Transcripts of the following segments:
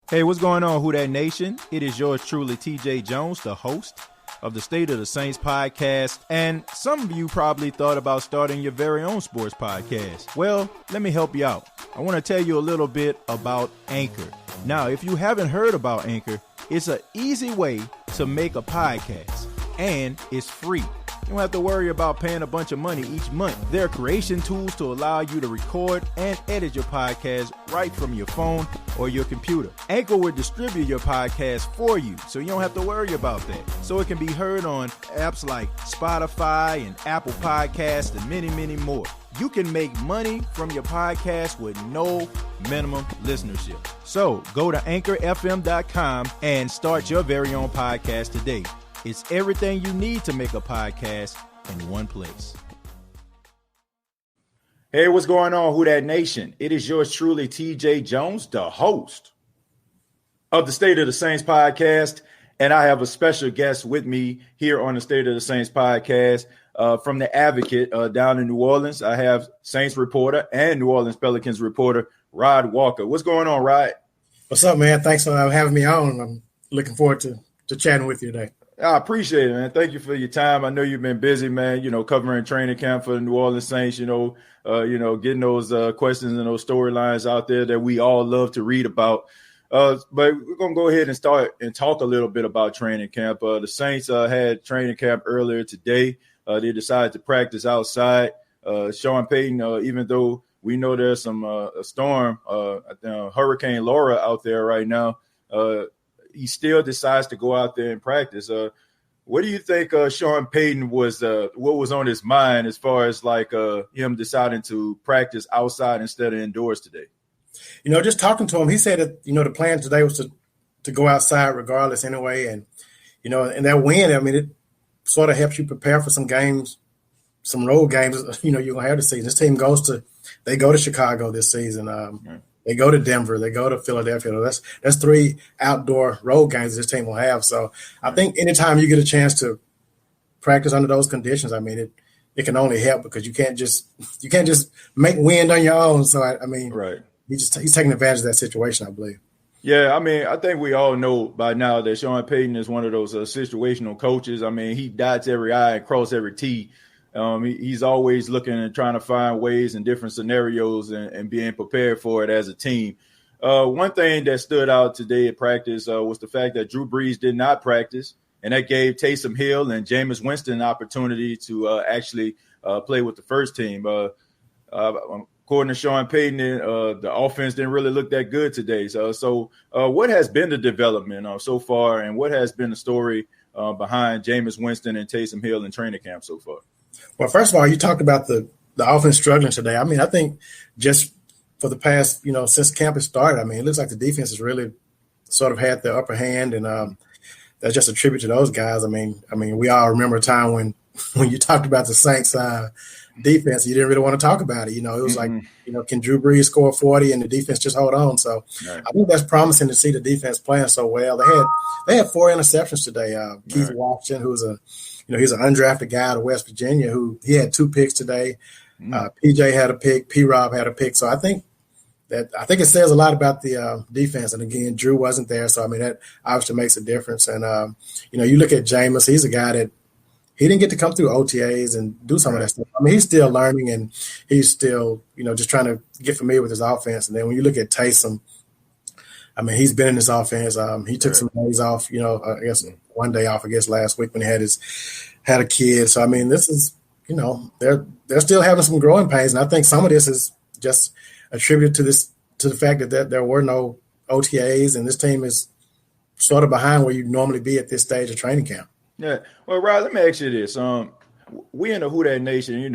Hey, what's going on, Who Dat Nation? It is yours truly, TJ Jones, the host of the State of the Saints podcast. And some of you probably thought about starting your very own sports podcast. Well, let me help you out. I want to tell you a little bit about Anchor. Now, if you haven't heard about Anchor, it's an easy way to make a podcast, and it's free. You don't have to worry about paying a bunch of money each month. There are creation tools to allow you to record and edit your podcast right from your phone or your computer. Anchor will distribute your podcast for you, so you don't have to worry about that. So it can be heard on apps like Spotify and Apple Podcasts and many, many more. You can make money from your podcast with no minimum listenership. So go to anchorfm.com and start your very own podcast today. It's everything you need to make a podcast in one place. Hey, what's going on, Who Dat Nation? It is yours truly, TJ Jones, the host of the State of the Saints podcast. And I have a special guest with me here on the State of the Saints podcast from the Advocate down in New Orleans. I have Saints reporter and New Orleans Pelicans reporter, Rod Walker. What's going on, Rod? What's up, man? Thanks for having me on. I'm looking forward to chatting with you today. I appreciate it, man. Thank you for your time. I know you've been busy, man, covering training camp for the New Orleans Saints, getting those questions and those storylines out there that we all love to read about. But we're going to go ahead and start and talk a little bit about training camp. The Saints had training camp earlier today. They decided to practice outside. Sean Payton, even though we know there's some a storm, Hurricane Laura out there right now, he still decides to go out there and practice. What do you think Sean Payton was what was on his mind as far as him deciding to practice outside instead of indoors today? Just talking to him, he said that, the plan today was to go outside regardless anyway. And, and that win, it sort of helps you prepare for some games, some road games, you're going to have this season. This team go to Chicago this season. Right. They go to Denver. They go to Philadelphia. That's 3 outdoor road games this team will have. So I think anytime you get a chance to practice under those conditions, it can only help because you can't just make wind on your own. So right. He's taking advantage of that situation, I believe. Yeah, I think we all know by now that Sean Payton is one of those situational coaches. He dots every I and cross every T. He's always looking and trying to find ways and different scenarios and being prepared for it as a team. One thing that stood out today at practice was the fact that Drew Brees did not practice, and that gave Taysom Hill and Jameis Winston an opportunity to actually play with the first team. According to Sean Payton, the offense didn't really look that good today. So what has been the development so far, and what has been the story behind Jameis Winston and Taysom Hill in training camp so far? Well, first of all, you talked about the offense struggling today. I think just for the past, since camp has started, it looks like the defense has really sort of had the upper hand, and that's just a tribute to those guys. We all remember a time when you talked about the Saints defense, you didn't really want to talk about it. It was like, can Drew Brees score 40 and the defense just hold on? So right. I think that's promising to see the defense playing so well. They had 4 interceptions today. Keith right. Washington, who's he's an undrafted guy out of West Virginia who he had 2 picks today. PJ had a pick. P-Rob had a pick. So I think it says a lot about the defense. And again, Drew wasn't there. So, that obviously makes a difference. And, you look at Jameis, he's a guy that he didn't get to come through OTAs and do some of that stuff. He's still learning and he's still, just trying to get familiar with his offense. And then when you look at Taysom, he's been in this offense. He took some days off, I guess one day off, last week when he had a kid. So, this is, they're still having some growing pains. And I think some of this is just attributed to the fact that there were no OTAs and this team is sort of behind where you'd normally be at this stage of training camp. Yeah. Well, Rod, let me ask you this. We in the Who Dat Nation,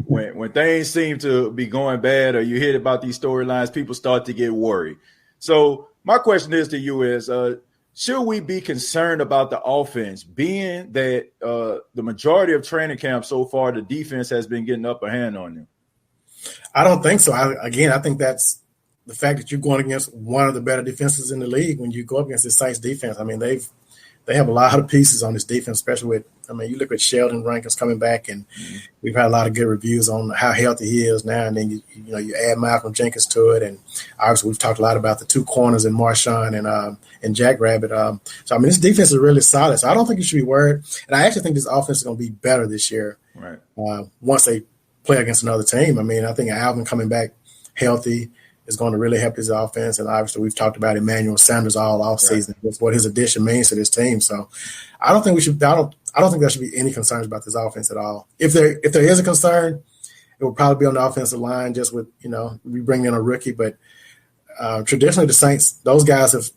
when things seem to be going bad or you hear about these storylines, people start to get worried. So my question is to you is, should we be concerned about the offense being that the majority of training camp so far, the defense has been getting upper hand on them? I don't think so. I think that's the fact that you're going against one of the better defenses in the league when you go up against the Saints defense. they have a lot of pieces on this defense, especially with, you look at Sheldon Rankins coming back, and we've had a lot of good reviews on how healthy he is now. And then you add Malcolm Jenkins to it, and obviously we've talked a lot about the two corners in Marshawn and Jack Rabbit. So this defense is really solid. So I don't think you should be worried. And I actually think this offense is going to be better this year. Right. Once they play against another team. I think Alvin coming back healthy is going to really help his offense. And obviously we've talked about Emmanuel Sanders all offseason. That's what his addition means to this team. So I don't think there should be any concerns about this offense at all. If there is a concern, it will probably be on the offensive line, just with, we bring in a rookie. But traditionally the Saints, those guys have,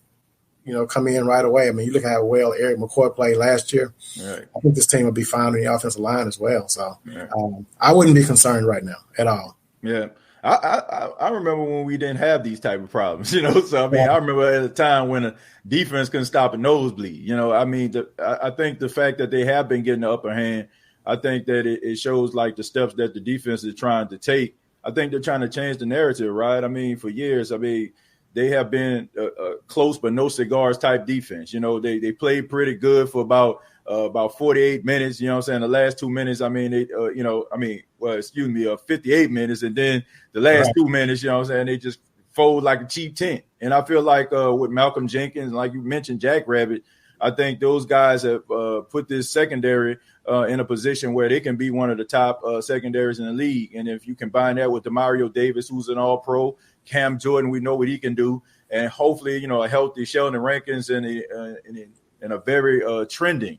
come in right away. You look at how well Eric McCoy played last year. Right. I think this team will be fine on the offensive line as well. So I wouldn't be concerned right now at all. Yeah. I remember when we didn't have these type of problems, So I remember at a time when a defense couldn't stop a nosebleed. I think the fact that they have been getting the upper hand, I think that it shows like the steps that the defense is trying to take. I think they're trying to change the narrative, right? For years, they have been a close but no cigars type defense. They played pretty good for about 48 minutes, the last 2 minutes, 58 minutes. And then the last 2 minutes, they just fold like a cheap tent. And I feel like with Malcolm Jenkins, like you mentioned, Jack Rabbit, I think those guys have put this secondary in a position where they can be one of the top secondaries in the league. And if you combine that with Demario Davis, who's an all-pro, Cam Jordan, we know what he can do. And hopefully, a healthy Sheldon Rankins and a very trending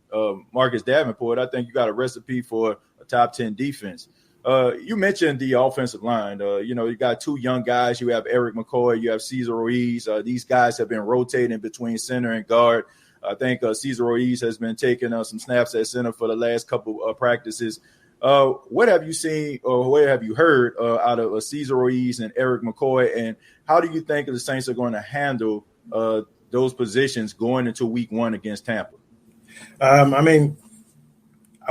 Marcus Davenport, I think you got a recipe for a top 10 defense. You mentioned the offensive line. You got two young guys. You have Eric McCoy. You have Cesar Ruiz. These guys have been rotating between center and guard. I think Cesar Ruiz has been taking some snaps at center for the last couple of practices. What have you seen or what have you heard out of Cesar Ruiz and Eric McCoy, and how do you think the Saints are going to handle those positions going into week 1 against Tampa? I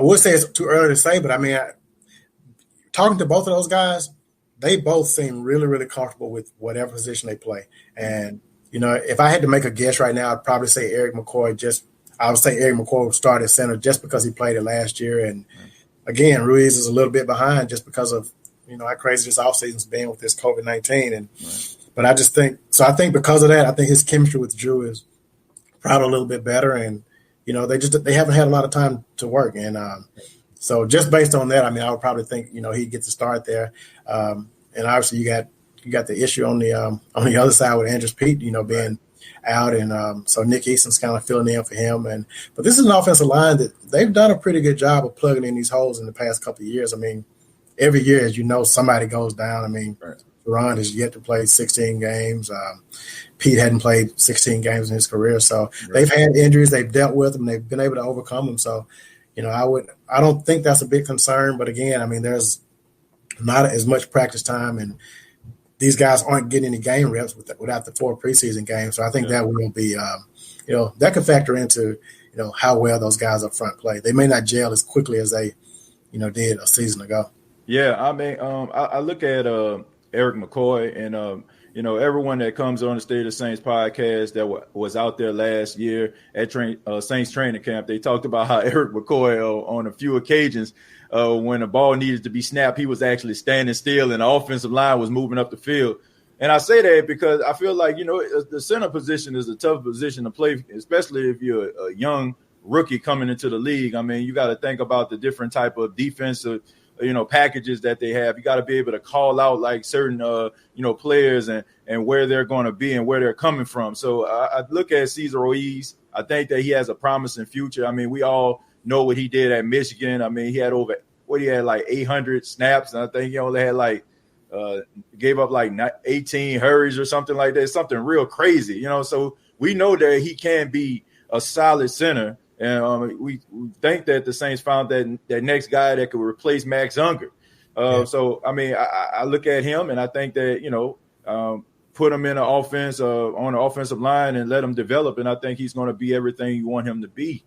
would say it's too early to say, but talking to both of those guys, they both seem really, really comfortable with whatever position they play. And, if I had to make a guess right now, I'd probably say Eric McCoy would start at center just because he played it last year. And again, Ruiz is a little bit behind just because of, how crazy this offseason's been with this COVID-19. But I just think because of that, I think his chemistry with Drew is probably a little bit better. And, they haven't had a lot of time to work. And so just based on that, I would probably think, he'd get to start there. And obviously you got the issue on the other side with Andrews Pete, being out. And so Nick Easton's kind of filling in for him. But this is an offensive line that they've done a pretty good job of plugging in these holes in the past couple of years. Every year, as somebody goes down. Ron has yet to play 16 games. Pete hadn't played 16 games in his career. So they've had injuries. They've dealt with them. They've been able to overcome them. So, I don't think that's a big concern. But again, there's not as much practice time, and these guys aren't getting any game reps without the 4 preseason games. So I think that will be, that could factor into, how well those guys up front play. They may not gel as quickly as they, did a season ago. Yeah, I look at Eric McCoy and, everyone that comes on the State of the Saints podcast that was out there last year at Saints training camp, they talked about how Eric McCoy on a few occasions when the ball needed to be snapped, he was actually standing still and the offensive line was moving up the field. And I say that because I feel like, the center position is a tough position to play, especially if you're a young rookie coming into the league. You got to think about the different type of defensive packages that they have. You got to be able to call out like certain, players and where they're going to be and where they're coming from. So I look at Cesar Ruiz. I think that he has a promising future. We all know what he did at Michigan. He had like 800 snaps. And I think he only had gave up like 18 hurries or something like that. Something real crazy, so we know that he can be a solid center. And we think that the Saints found that next guy that could replace Max Unger. So, I look at him and I think that, put him in an offense on the offensive line and let him develop. And I think he's going to be everything you want him to be.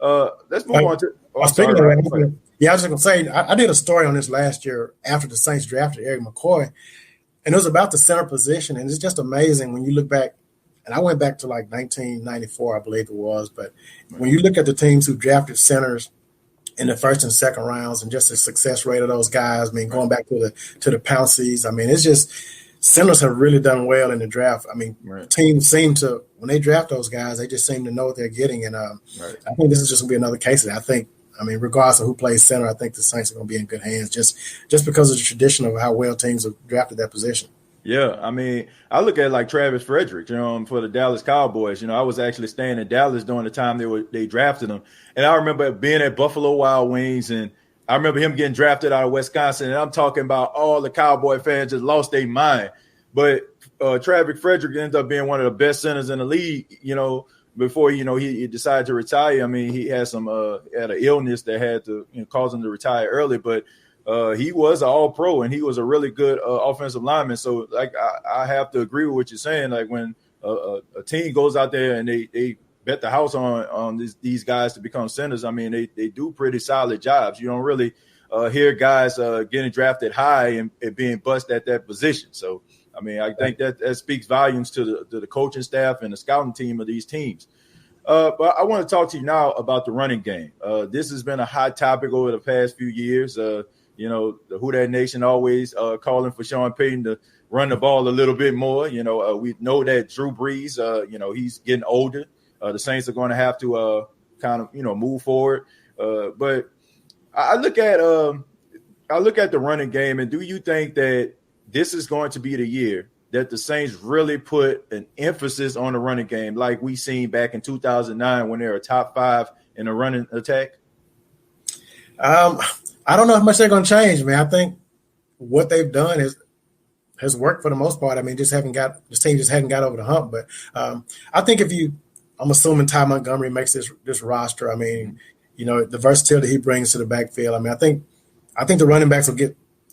Let's move on to – I was just going to say, I did a story on this last year after the Saints drafted Eric McCoy, and it was about the center position. And it's just amazing when you look back and I went back to like 1994, I believe it was. But when you look at the teams who drafted centers in the first and second rounds, and just the success rate of those guys, I mean, going back to the Pounceys, I mean, it's just centers have really done well in the draft. I mean, teams seem to, when they draft those guys, they just seem to know what they're getting. And I think this is just going to be another case of that. I mean, regardless of who plays center, I think the Saints are going to be in good hands just because of the tradition of how well teams have drafted that position. Yeah, I mean, I look at like Travis Frederick, for the Dallas Cowboys. I was actually staying in Dallas during the time they drafted him. And I remember being at Buffalo Wild Wings, and I remember him getting drafted out of Wisconsin. And I'm talking about all the Cowboy fans just lost their mind. But Travis Frederick ended up being one of the best centers in the league, before, he decided to retire. I mean, he had had an illness that had to cause him to retire early, but he was an all-pro, and he was a really good offensive lineman. So, like, I have to agree with what you're saying. Like, when a team goes out there and they bet the house on these guys to become centers, I mean, they do pretty solid jobs. You don't really hear guys getting drafted high and being bust at that position. So, I mean, I think that speaks volumes to the coaching staff and the scouting team of these teams. But I want to talk to you now about the running game. This has been a hot topic over the past few years. The Who Dat Nation always calling for Sean Payton to run the ball a little bit more. We know that Drew Brees, he's getting older. The Saints are going to have to kind of, move forward. But I look at the running game, and do you think that this is going to be the year that the Saints really put an emphasis on the running game, like we seen back in 2009 when they were top 5 in the running attack? I don't know how much they're going to change, man. I think what they've done has worked for the most part. I mean, this team just hadn't got over the hump. But I think I'm assuming Ty Montgomery makes this roster. I mean, the versatility he brings to the backfield. I mean, I think the running backs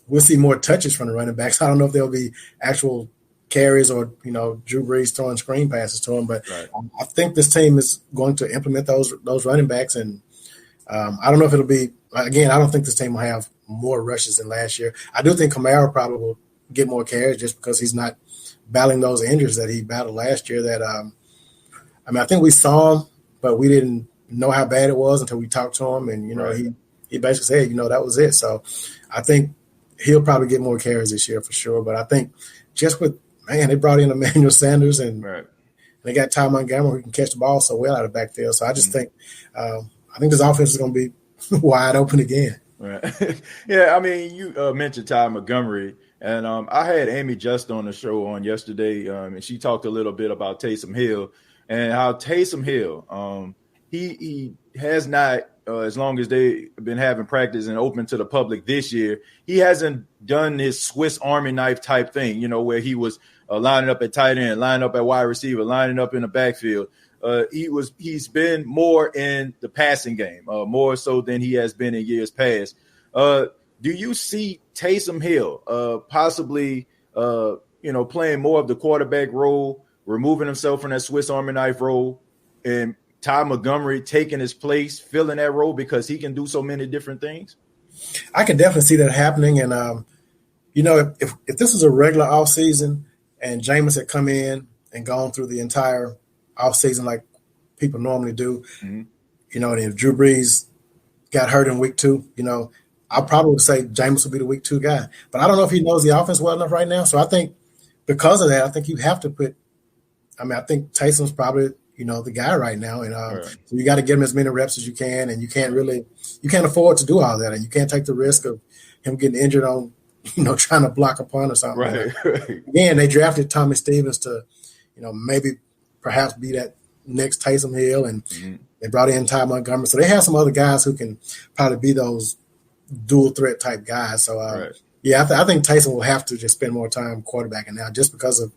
we'll see more touches from the running backs. I don't know if there'll be actual carries or, Drew Brees throwing screen passes to him. But I think this team is going to implement those running backs. And I don't know if it'll be – again, I don't think this team will have more rushes than last year. I do think Kamara probably will get more carries just because he's not battling those injuries that he battled last year that I think we saw him, but we didn't know how bad it was until we talked to him. And, he basically said, that was it. So I think he'll probably get more carries this year for sure. But I think just they brought in Emmanuel Sanders and they got Ty Montgomery who can catch the ball so well out of the backfield. So I just think this offense is going to be wide open again. Right. Yeah, I mean, you mentioned Ty Montgomery, and I had Amy Just on the show on yesterday, and she talked a little bit about Taysom Hill and how Taysom Hill, he has not, as long as they've been having practice and open to the public this year, he hasn't done his Swiss Army knife type thing, where he was lining up at tight end, lining up at wide receiver, lining up in the backfield. He's been more in the passing game, more so than he has been in years past. Do you see Taysom Hill possibly, playing more of the quarterback role, removing himself from that Swiss Army knife role, and Ty Montgomery taking his place, filling that role because he can do so many different things? I can definitely see that happening. And, if this was a regular offseason and Jameis had come in and gone through the entire offseason like people normally do, and if Drew Brees got hurt in week 2, I probably would say Jameis would be the week 2 guy. But I don't know if he knows the offense well enough right now. So I think because of that, I think you have to I think Taysom's probably – the guy right now. And so you got to give him as many reps as you can. And you can't afford to do all that. And you can't take the risk of him getting injured on, trying to block a punt or something. Right. Again, they drafted Tommy Stevens to, maybe perhaps be that next Taysom Hill. And they brought in Ty Montgomery. So they have some other guys who can probably be those dual threat type guys. So, I think Taysom will have to just spend more time quarterbacking now just because of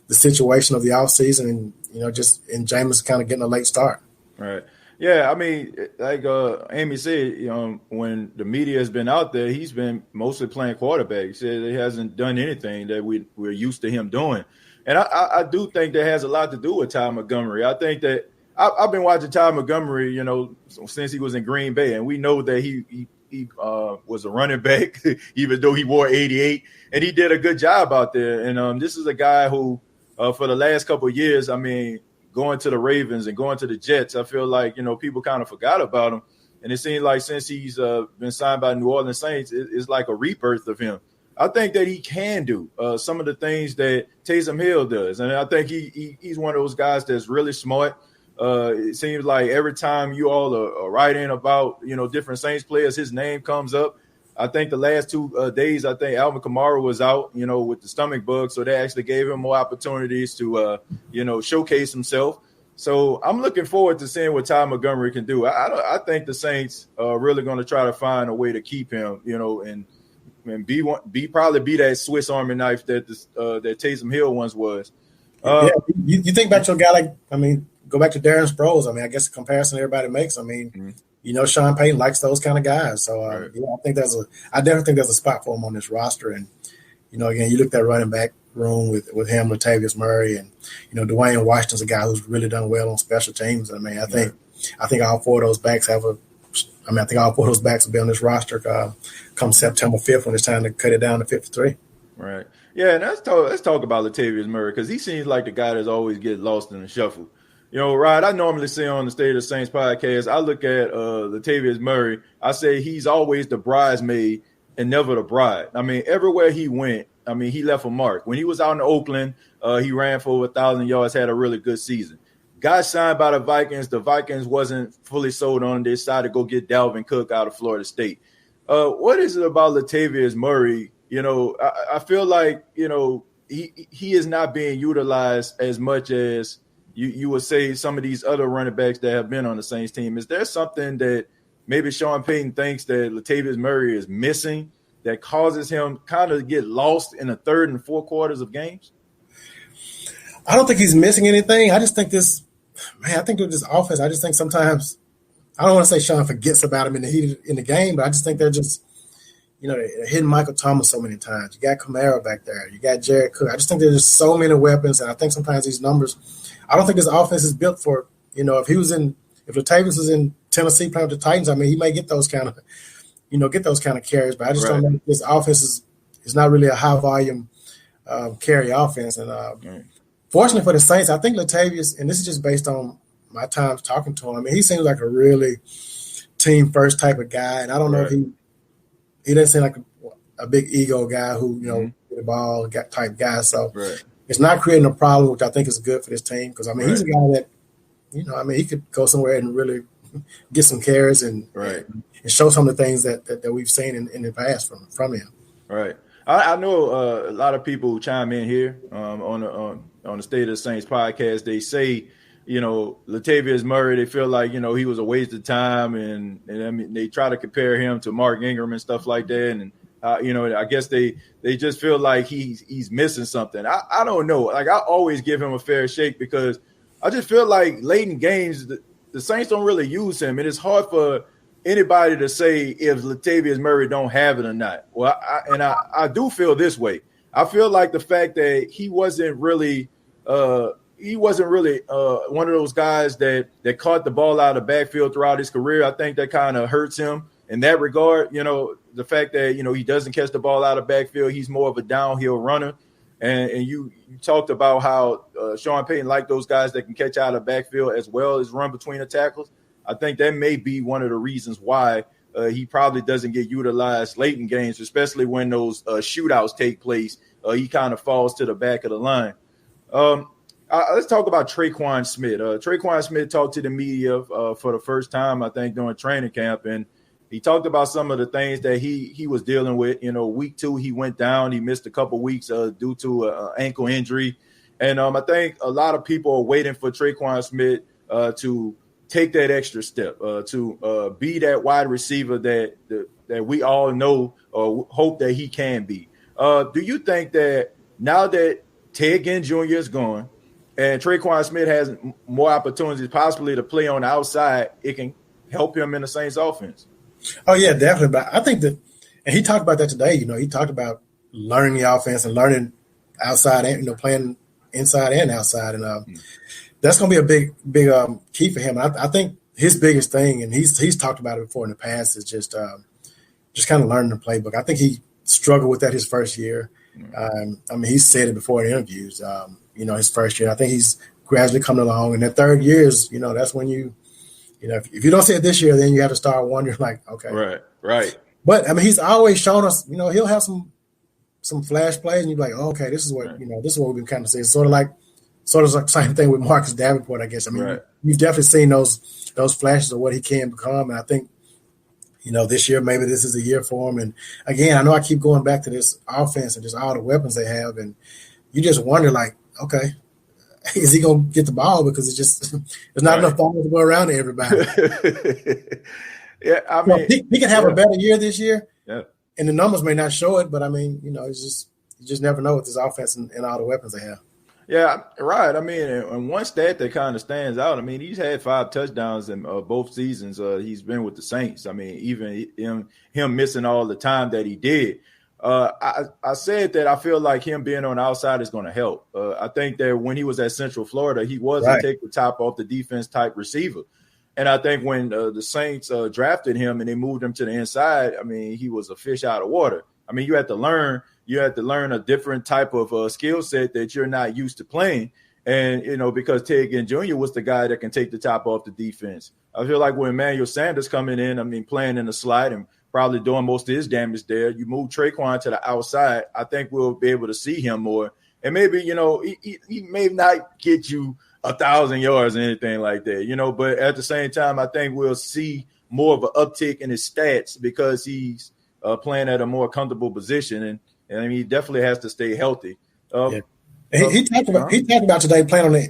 the situation of the offseason and, and Jameis kind of getting a late start. Right. Yeah, I mean, like Amy said, when the media has been out there, he's been mostly playing quarterback. He said he hasn't done anything that we're used to him doing. And I do think that has a lot to do with Ty Montgomery. I think that I've been watching Ty Montgomery, since he was in Green Bay, and we know that he was a running back, even though he wore 88, and he did a good job out there. And this is a guy who for the last couple of years, I mean, going to the Ravens and going to the Jets, I feel like, people kind of forgot about him. And it seems like since he's been signed by New Orleans Saints, it's like a rebirth of him. I think that he can do some of the things that Taysom Hill does. And I think he's one of those guys that's really smart. It seems like every time you all are writing about, different Saints players, his name comes up. I think the last 2 days, I think Alvin Kamara was out, with the stomach bug. So they actually gave him more opportunities to, showcase himself. So I'm looking forward to seeing what Ty Montgomery can do. I think the Saints are really going to try to find a way to keep him, and probably be that Swiss Army knife that that Taysom Hill once was. You think about your guy go back to Darren Sproles. I guess the comparison everybody makes. Sean Payton likes those kind of guys. So right. I definitely think there's a spot for him on this roster. And again, you look at that running back room with him, Latavius Murray, and Dwayne Washington's a guy who's really done well on special teams. I think all 4 of those backs will be on this roster come September 5th when it's time to cut it down to 53. Right. Yeah, and let's talk about Latavius Murray, because he seems like the guy that's always get lost in the shuffle. Rod, I normally say on the State of the Saints podcast, I look at Latavius Murray, I say he's always the bridesmaid and never the bride. Everywhere he went, he left a mark. When he was out in Oakland, he ran for over 1,000 yards, had a really good season. Got signed by the Vikings wasn't fully sold on. They decided to go get Dalvin Cook out of Florida State. What is it about Latavius Murray? I feel like, he is not being utilized as much as you would say some of these other running backs that have been on the Saints team. Is there something that maybe Sean Payton thinks that Latavius Murray is missing that causes him kind of get lost in the third and fourth quarters of games? I don't think he's missing anything. I just think with this offense, I just think sometimes, I don't want to say Sean forgets about him in the game, but I just think they're just, they're hitting Michael Thomas so many times. You got Kamara back there. You got Jared Cook. I just think there's just so many weapons, and I think sometimes these numbers, I don't think this offense is built for, if Latavius was in Tennessee playing with the Titans, he may get those kind of carries, but I just don't know if this offense is not really a high volume carry offense. And fortunately for the Saints, I think Latavius, and this is just based on my time talking to him, he seems like a really team first type of guy, and I don't know if he doesn't seem like a big ego guy who the ball type guy. So it's not creating a problem, which I think is good for this team, because he's a guy that he could go somewhere and really get some carries and show some of the things that we've seen in the past from him. Right. I know a lot of people who chime in here on the State of the Saints podcast. They say, Latavius Murray, they feel like, he was a waste of time. And they try to compare him to Mark Ingram and stuff like that. And, I guess they just feel like he's missing something. I don't know. Like, I always give him a fair shake, because I just feel like late in games, the Saints don't really use him. And it's hard for anybody to say if Latavius Murray don't have it or not. Well, I do feel this way. I feel like the fact that he wasn't really one of those guys that caught the ball out of the backfield throughout his career. I think that kind of hurts him in that regard. The fact that, he doesn't catch the ball out of the backfield. He's more of a downhill runner. And you talked about how Sean Payton liked those guys that can catch out of the backfield as well as run between the tackles. I think that may be one of the reasons why he probably doesn't get utilized late in games, especially when those shootouts take place. He kind of falls to the back of the line. Let's talk about Traquan Smith. Traquan Smith talked to the media for the first time, I think, during training camp, and he talked about some of the things that he was dealing with. Week 2, he went down. He missed a couple weeks due to an ankle injury. And I think a lot of people are waiting for Traquan Smith to take that extra step, to be that wide receiver that we all know or hope that he can be. Do you think that now that Ted Ginn Jr. is gone and Traquan Smith has more opportunities possibly to play on the outside, it can help him in the Saints offense? Oh, yeah, definitely. But I think that, and he talked about that today, he talked about learning the offense and learning outside and, playing inside and outside. And that's going to be a big key for him. I think his biggest thing, and he's talked about it before in the past, is just kind of learning the playbook. I think he struggled with that his first year. He said it before in interviews. his first year. I think he's gradually coming along. And that third year is, that's when if you don't see it this year, then you have to start wondering, like, okay. Right. But, I mean, he's always shown us, he'll have some flash plays, and you're like, oh, okay, this is what, this is what we've been kind of seeing. Sort of like the same thing with Marcus Davenport, I guess. I mean, you've definitely seen those flashes of what he can become. And I think, this year, maybe this is a year for him. And again, I know I keep going back to this offense and just all the weapons they have. And you just wonder, like, okay, is he going to get the ball? Because there's not enough balls to go around to everybody. Yeah, I mean, he can have a better year this year. Yeah. And the numbers may not show it, but I mean, it's you just never know with this offense and all the weapons they have. Yeah, right. I mean, and one stat that kind of stands out, I mean, he's had 5 touchdowns in both seasons he's been with the Saints. I mean, even him missing all the time that he did. I said that I feel like him being on the outside is going to help. I think that when he was at Central Florida, he was a take the top off the defense type receiver. And I think when the Saints drafted him and they moved him to the inside, I mean, he was a fish out of water. I mean, you had to learn a different type of skill set that you're not used to playing. And, because Ted Ginn Jr. was the guy that can take the top off the defense. I feel like when Emmanuel Sanders coming in, I mean, playing in the slide and probably doing most of his damage there, you move Traquan to the outside, I think we'll be able to see him more. And maybe, he may not get you 1,000 yards or anything like that, but at the same time, I think we'll see more of an uptick in his stats because he's playing at a more comfortable position. And I mean, he definitely has to stay healthy. He talked about today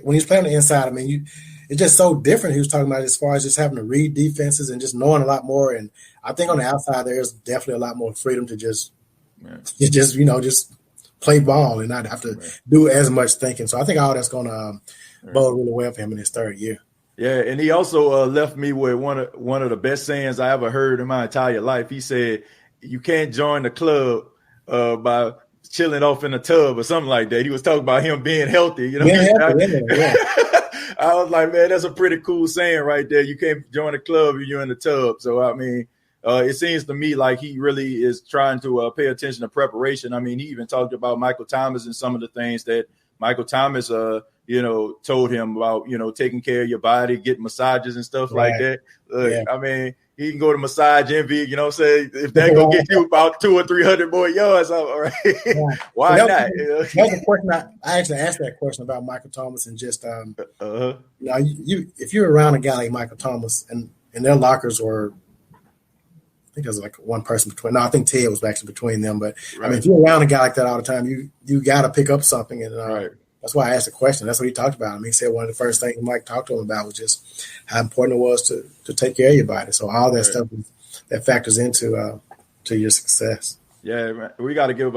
when he's playing on the inside. I mean, it's just so different. He was talking about as far as just having to read defenses and just knowing a lot more. And I think on the outside there's definitely a lot more freedom to just play ball and not have to do as much thinking. So I think all that's going to bode really well for him in his third year. Yeah, and he also left me with one of the best sayings I ever heard in my entire life. He said, "You can't join the club by chilling off in a tub or something like that." He was talking about him being healthy. I was like, man, that's a pretty cool saying right there. You can't join the club if you're in the tub. So, I mean, it seems to me like he really is trying to pay attention to preparation. I mean, he even talked about Michael Thomas and some of the things that Michael Thomas, told him about, taking care of your body, getting massages and stuff like that. I mean, he can go to Massage Envy, say if that going to get you about 200 or 300 more yards, all right. Why not? That's a question I actually asked that question about Michael Thomas and just, if you're around a guy like Michael Thomas and their lockers were, I think there's like one person between. No, I think Ted was actually between them. But I mean, if you're around a guy like that all the time, you got to pick up something. And that's why I asked the question. That's what he talked about. I mean, he said one of the first things Mike talked to him about was just how important it was to take care of your body. So all that stuff that factors into to your success. Yeah, man. We got to give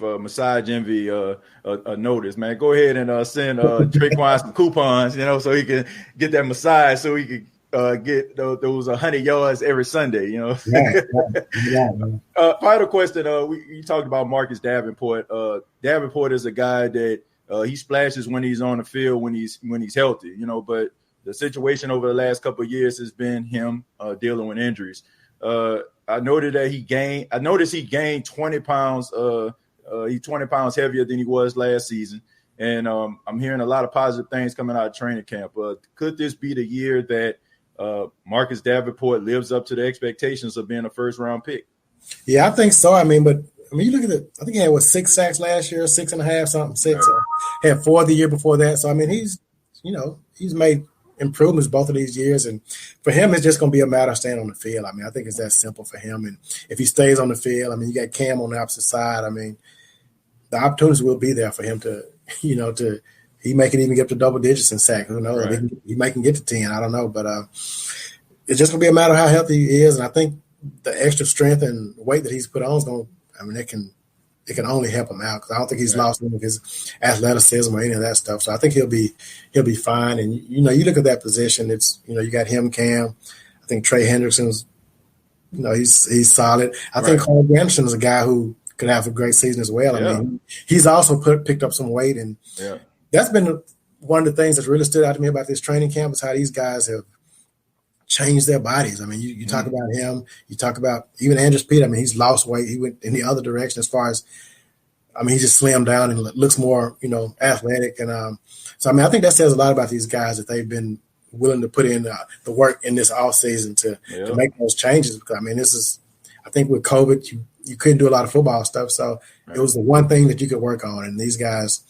Massage Envy a notice, man. Go ahead and send Traquan some coupons, so he can get that massage, so he can get those 100 yards every Sunday, Final question. You talked about Marcus Davenport. Davenport is a guy that he splashes when he's on the field, when he's healthy, but the situation over the last couple of years has been him dealing with injuries. I noticed he gained 20 pounds. He's 20 pounds heavier than he was last season. And I'm hearing a lot of positive things coming out of training camp. Could this be the year that Marcus Davenport lives up to the expectations of being a first-round pick? Yeah, I think so. I mean, you look at it. I think he had 6 sacks last year, 6.5 something, 6. Had 4 the year before that. So I mean, he's made improvements both of these years, and for him, it's just going to be a matter of staying on the field. I mean, I think it's that simple for him. And if he stays on the field, I mean, you got Cam on the opposite side. I mean, the opportunities will be there for him to, he may can even get to double digits in sacks. Who knows? Right. He may can get to 10. I don't know. But it's just going to be a matter of how healthy he is. And I think the extra strength and weight that he's put on is going to, it can only help him out, because I don't think he's lost any of his athleticism or any of that stuff. So I think he'll be fine. And, you look at that position, it's, you got him, Cam. I think Trey Hendrickson's, he's solid. I think Carl Anderson is a guy who could have a great season as well. I mean, he's also picked up some weight, and that's been one of the things that's really stood out to me about this training camp is how these guys have changed their bodies. I mean, you talk about him, you talk about even Andrews Pete. I mean, he's lost weight. He went in the other direction as far as I mean, he just slimmed down and looks more, athletic. And so, I mean, I think that says a lot about these guys that they've been willing to put in the work in this offseason to make those changes. Because, I mean, I think with COVID, you couldn't do a lot of football stuff. So It was the one thing that you could work on. And these guys,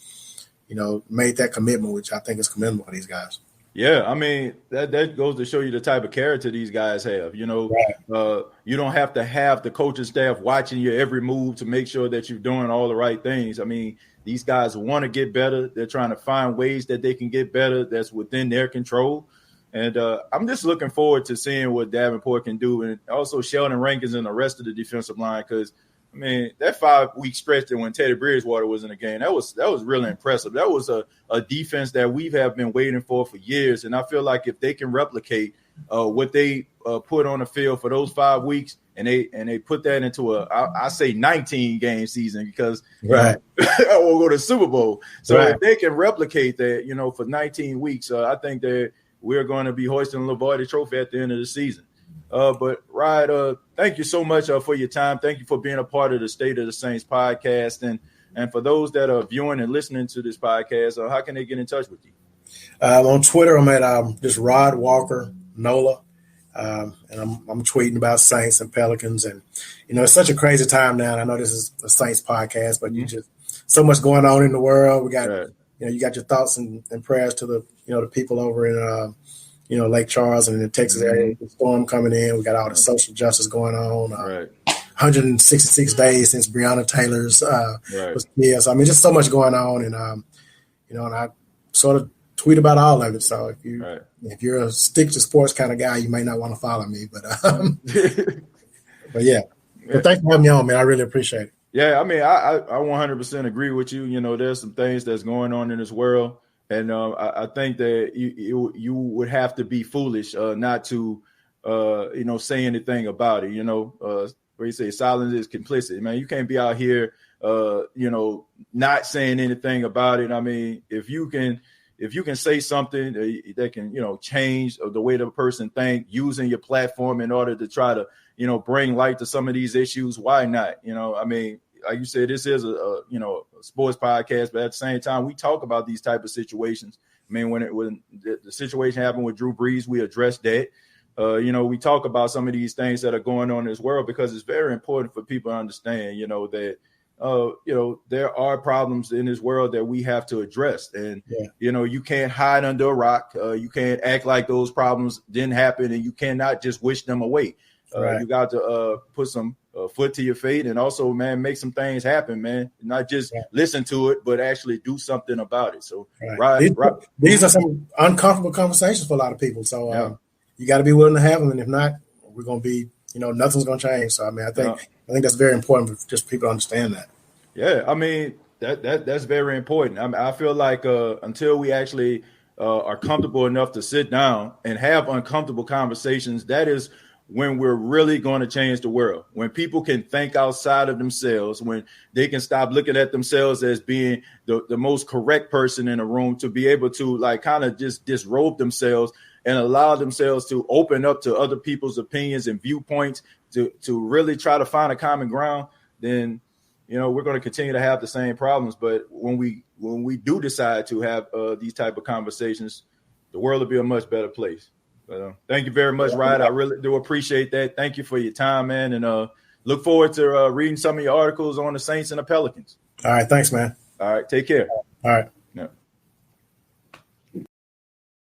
made that commitment, which I think is commendable for these guys. Yeah, I mean, that goes to show you the type of character these guys have. You don't have to have the coaching staff watching your every move to make sure that you're doing all the right things. I mean, these guys want to get better. They're trying to find ways that they can get better that's within their control. And I'm just looking forward to seeing what Davenport can do, and also Sheldon Rankins and the rest of the defensive line, because I mean, that 5-week stretch that when Teddy Bridgewater was in the game, that was really impressive. That was a defense that we have been waiting for years. And I feel like if they can replicate what they put on the field for those 5 weeks, and they put that into I say 19 game season, because right, we'll go to Super Bowl. So right. If they can replicate that, for 19 weeks, I think that we're going to be hoisting the Lombardi Trophy at the end of the season. But Rod, thank you so much for your time. Thank you for being a part of the State of the Saints podcast. And for those that are viewing and listening to this podcast, how can they get in touch with you? On Twitter, I'm at just Rod Walker Nola, and I'm tweeting about Saints and Pelicans. And it's such a crazy time now. And I know this is a Saints podcast, but you just so much going on in the world. We got you got your thoughts and prayers to the people over in Lake Charles and in the Texas area, the storm coming in. We got all the social justice going on. 166 days since Breonna Taylor's was killed. So, I mean, just so much going on. And, and I sort of tweet about all of it. So if you're a stick to sports kind of guy, you may not want to follow me. But, but yeah. But thanks for having me on, man. I really appreciate it. Yeah, I mean, I 100% agree with you. There's some things that's going on in this world. And I think that you would have to be foolish not to, say anything about it. Where you say silence is complicit. Man, you can't be out here, not saying anything about it. I mean, if you can say something that can, change the way the person think, using your platform in order to try to, bring light to some of these issues, why not? I mean, like you said, this is a sports podcast, but at the same time, we talk about these type of situations. I mean, when the situation happened with Drew Brees, we addressed that. We talk about some of these things that are going on in this world, because it's very important for people to understand, that there are problems in this world that we have to address. And, you can't hide under a rock. You can't act like those problems didn't happen, and you cannot just wish them away. You got to put some foot to your feet, and also, man, make some things happen, man. Not just listen to it, but actually do something about it. So these are some uncomfortable conversations for a lot of people. So you got to be willing to have them. And if not, we're going to be, nothing's going to change. So, I mean, I think that's very important for just people to understand that. Yeah. I mean, that's very important. I mean, I feel like until we actually are comfortable enough to sit down and have uncomfortable conversations, that is when we're really going to change the world. When people can think outside of themselves, when they can stop looking at themselves as being the most correct person in a room, to be able to kind of just disrobe themselves and allow themselves to open up to other people's opinions and viewpoints, to really try to find a common ground, then, we're going to continue to have the same problems. But when we do decide to have these type of conversations, the world will be a much better place. But thank you very much, Ryan. I really do appreciate that. Thank you for your time, man. And look forward to reading some of your articles on the Saints and the Pelicans. All right. Thanks, man. All right. Take care. All right.